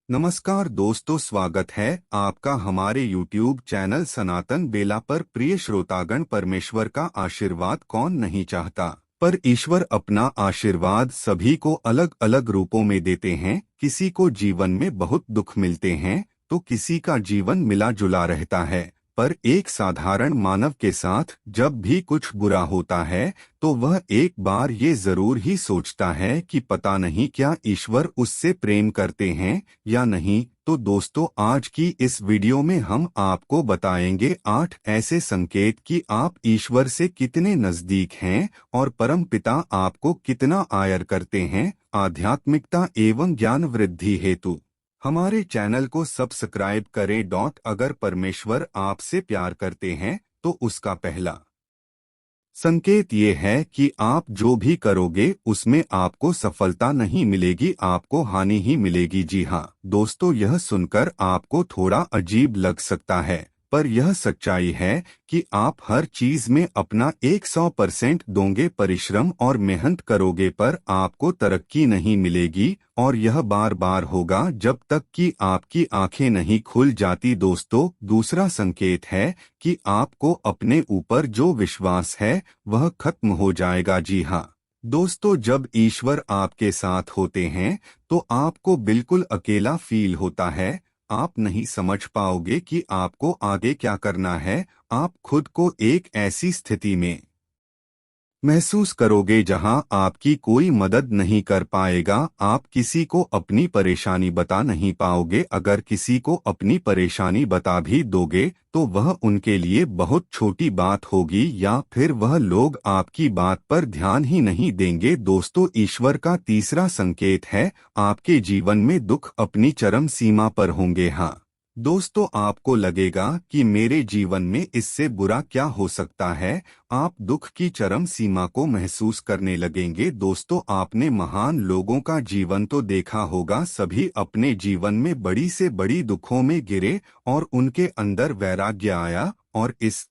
नमस्कार दोस्तों, स्वागत है आपका हमारे YouTube चैनल सनातन बेला पर। प्रिय श्रोतागण, परमेश्वर का आशीर्वाद कौन नहीं चाहता, पर ईश्वर अपना आशीर्वाद सभी को अलग अलग रूपों में देते हैं। किसी को जीवन में बहुत दुख मिलते हैं तो किसी का जीवन मिला जुला रहता है। पर एक साधारण मानव के साथ जब भी कुछ बुरा होता है तो वह एक बार ये जरूर ही सोचता है कि पता नहीं क्या ईश्वर उससे प्रेम करते हैं या नहीं। तो दोस्तों, आज की इस वीडियो में हम आपको बताएंगे 8 ऐसे संकेत कि आप ईश्वर से कितने नजदीक हैं और परम पिता आपको कितना आयर करते हैं आध्यात्मिकता एवं ज्ञान वृद्धि हेतु। हमारे चैनल को सब्सक्राइब करें। अगर परमेश्वर आपसे प्यार करते हैं तो उसका पहला संकेत ये है कि आप जो भी करोगे उसमें आपको सफलता नहीं मिलेगी, आपको हानि ही मिलेगी। जी हाँ दोस्तों, यह सुनकर आपको थोड़ा अजीब लग सकता है, पर यह सच्चाई है कि आप हर चीज में अपना 100% दोगे, परिश्रम और मेहनत करोगे, पर आपको तरक्की नहीं मिलेगी और यह बार बार होगा जब तक कि आपकी आंखें नहीं खुल जाती। दोस्तों, दूसरा संकेत है कि आपको अपने ऊपर जो विश्वास है वह खत्म हो जाएगा। जी हाँ दोस्तों, जब ईश्वर आपके साथ होते हैं तो आपको बिल्कुल अकेला फील होता है। आप नहीं समझ पाओगे कि आपको आगे क्या करना है। आप खुद को एक ऐसी स्थिति में महसूस करोगे जहां आपकी कोई मदद नहीं कर पाएगा। आप किसी को अपनी परेशानी बता नहीं पाओगे। अगर किसी को अपनी परेशानी बता भी दोगे तो वह उनके लिए बहुत छोटी बात होगी या फिर वह लोग आपकी बात पर ध्यान ही नहीं देंगे। दोस्तों, ईश्वर का तीसरा संकेत है आपके जीवन में दुख अपनी चरम सीमा पर होंगे। हाँ दोस्तों, आपको लगेगा कि मेरे जीवन में इससे बुरा क्या हो सकता है। आप दुख की चरम सीमा को महसूस करने लगेंगे। दोस्तों, आपने महान लोगों का जीवन तो देखा होगा, सभी अपने जीवन में बड़ी से बड़ी दुखों में गिरे और उनके अंदर वैराग्य आया और इस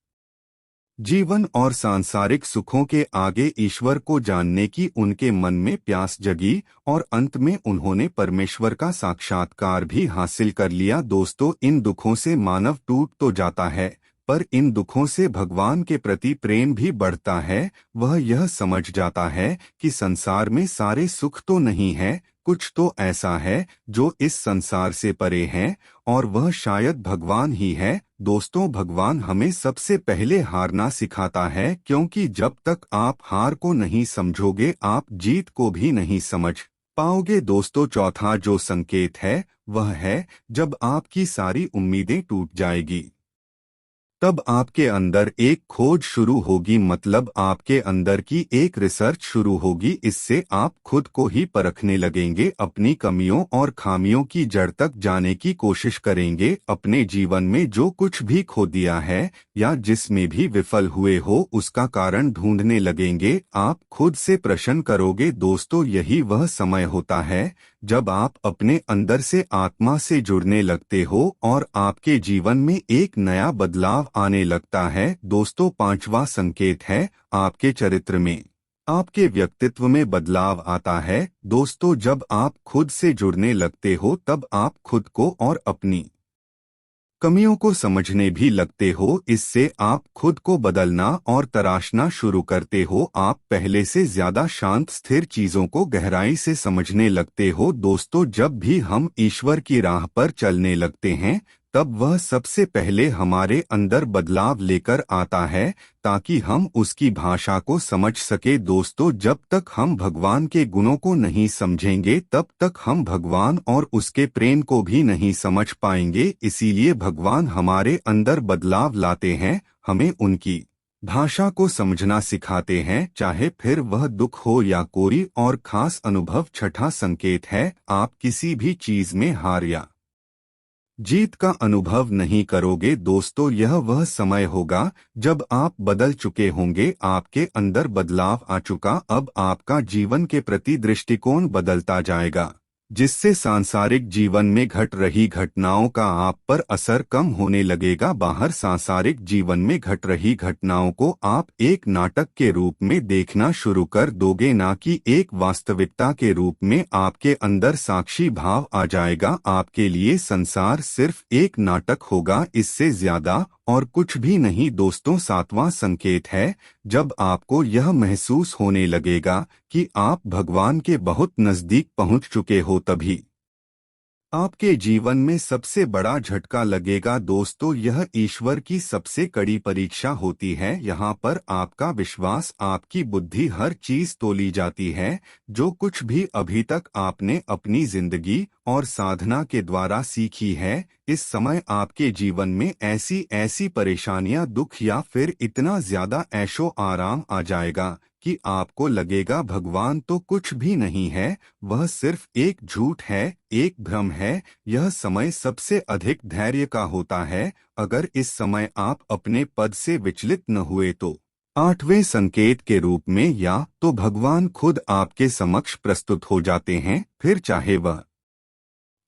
जीवन और सांसारिक सुखों के आगे ईश्वर को जानने की उनके मन में प्यास जगी और अंत में उन्होंने परमेश्वर का साक्षात्कार भी हासिल कर लिया। दोस्तों, इन दुखों से मानव टूट तो जाता है, पर इन दुखों से भगवान के प्रति प्रेम भी बढ़ता है। वह यह समझ जाता है कि संसार में सारे सुख तो नहीं है, कुछ तो ऐसा है जो इस संसार से परे है और वह शायद भगवान ही है। दोस्तों, भगवान हमें सबसे पहले हारना सिखाता है, क्योंकि जब तक आप हार को नहीं समझोगे आप जीत को भी नहीं समझ पाओगे। दोस्तों, चौथा जो संकेत है वह है जब आपकी सारी उम्मीदें टूट जाएगी, तब आपके अंदर एक खोज शुरू होगी, मतलब आपके अंदर की एक रिसर्च शुरू होगी। इससे आप खुद को ही परखने लगेंगे, अपनी कमियों और खामियों की जड़ तक जाने की कोशिश करेंगे। अपने जीवन में जो कुछ भी खो दिया है या जिसमें भी विफल हुए हो उसका कारण ढूंढने लगेंगे। आप खुद से प्रश्न करोगे। दोस्तों, यही वह समय होता है जब आप अपने अंदर से आत्मा से जुड़ने लगते हो और आपके जीवन में एक नया बदलाव आने लगता है। दोस्तों, पांचवा संकेत है आपके चरित्र में, आपके व्यक्तित्व में बदलाव आता है। दोस्तों, जब आप खुद से जुड़ने लगते हो तब आप खुद को और अपनी कमियों को समझने भी लगते हो। इससे आप खुद को बदलना और तराशना शुरू करते हो। आप पहले से ज्यादा शांत स्थिर चीजों को गहराई से समझने लगते हो। दोस्तों, जब भी हम ईश्वर की राह पर चलने लगते हैं तब वह सबसे पहले हमारे अंदर बदलाव लेकर आता है ताकि हम उसकी भाषा को समझ सके। दोस्तों, जब तक हम भगवान के गुणों को नहीं समझेंगे तब तक हम भगवान और उसके प्रेम को भी नहीं समझ पाएंगे। इसीलिए भगवान हमारे अंदर बदलाव लाते हैं, हमें उनकी भाषा को समझना सिखाते हैं, चाहे फिर वह दुख हो या कोई और खास अनुभव। छठा संकेत है आप किसी भी चीज में हार या जीत का अनुभव नहीं करोगे। दोस्तों, यह वह समय होगा जब आप बदल चुके होंगे, आपके अंदर बदलाव आ चुका। अब आपका जीवन के प्रति दृष्टिकोण बदलता जाएगा। जिससे सांसारिक जीवन में घट रही घटनाओं का आप पर असर कम होने लगेगा। बाहर सांसारिक जीवन में घट रही घटनाओं को आप एक नाटक के रूप में देखना शुरू कर दोगे, ना कि एक वास्तविकता के रूप में। आपके अंदर साक्षी भाव आ जाएगा। आपके लिए संसार सिर्फ एक नाटक होगा, इससे ज्यादा और कुछ भी नहीं। दोस्तों, 7वां संकेत है, जब आपको यह महसूस होने लगेगा कि आप भगवान के बहुत नजदीक पहुंच चुके हो, तभी आपके जीवन में सबसे बड़ा झटका लगेगा। दोस्तों, यह ईश्वर की सबसे कड़ी परीक्षा होती है। यहाँ पर आपका विश्वास, आपकी बुद्धि, हर चीज तोली जाती है। जो कुछ भी अभी तक आपने अपनी जिंदगी और साधना के द्वारा सीखी है, इस समय आपके जीवन में ऐसी ऐसी परेशानियां, दुख या फिर इतना ज्यादा ऐशो आराम आ जाएगा कि आपको लगेगा भगवान तो कुछ भी नहीं है, वह सिर्फ एक झूठ है, एक भ्रम है। यह समय सबसे अधिक धैर्य का होता है। अगर इस समय आप अपने पद से विचलित न हुए तो 8वें संकेत के रूप में या तो भगवान खुद आपके समक्ष प्रस्तुत हो जाते हैं, फिर चाहे वह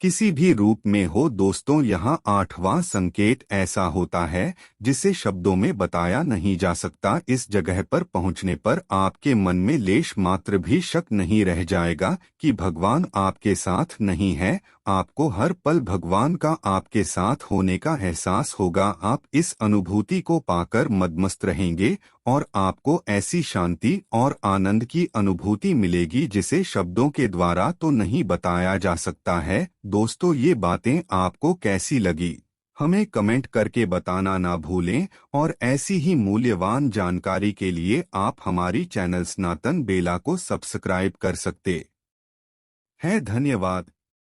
किसी भी रूप में हो। दोस्तों, यहाँ 8वां संकेत ऐसा होता है जिसे शब्दों में बताया नहीं जा सकता। इस जगह पर पहुँचने पर आपके मन में लेश मात्र भी शक नहीं रह जाएगा कि भगवान आपके साथ नहीं है। आपको हर पल भगवान का आपके साथ होने का एहसास होगा। आप इस अनुभूति को पाकर मदमस्त रहेंगे और आपको ऐसी शांति और आनंद की अनुभूति मिलेगी जिसे शब्दों के द्वारा तो नहीं बताया जा सकता है। दोस्तों, ये बातें आपको कैसी लगी, हमें कमेंट करके बताना ना भूलें। और ऐसी ही मूल्यवान जानकारी के लिए आप हमारी चैनल सनातन बेला को सब्सक्राइब कर सकते हैं। धन्यवाद।